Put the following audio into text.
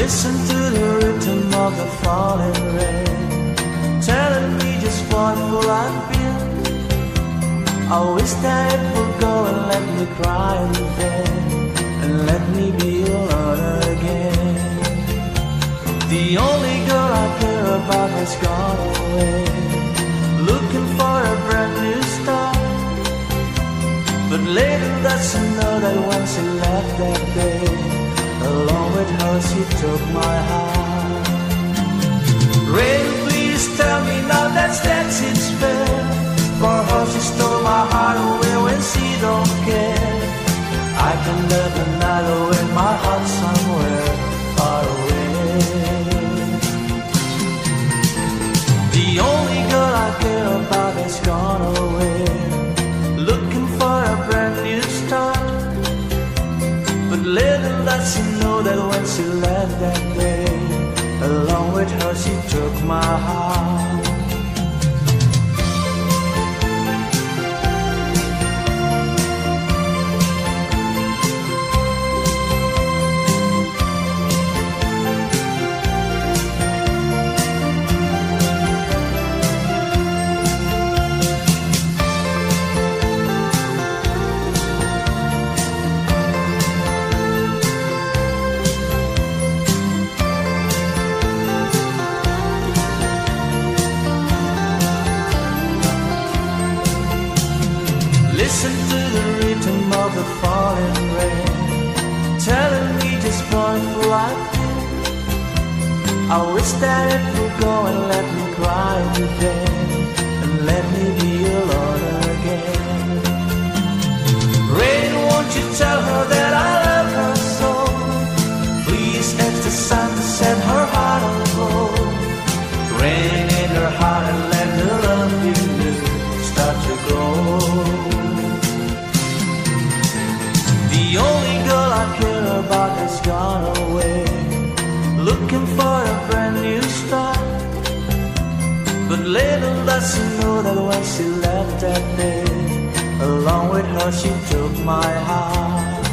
Listen to the rhythm of the falling rain, telling me just what fool I've been. I wish that it would go and let me cry in vain, and let me be alone again. The only girl I care about has gone away, looking for a brand new start. But later doesn't know that when she left that day, along with her she took my heart. Rain, please tell me now that's it's fair. For her she stole my heart away when she don't care. I can live another with my heart somewhere far away. The only girl I care about has gone away, looking for a brand new start. But little does she know that when she left that day, along with her she took my heart. Listen to the rhythm of the falling rain, telling me just what fool I've been. I wish that it would go and let me cry today, and let me be alone again. Rain, won't you tell her that I love her so? Please ask the sun to set her heart on gold. Rain in her heart and let the love in you start to grow. The only girl I care about has gone away, looking for a brand new start. But little does she know that when she left that day, along with her she took my heart.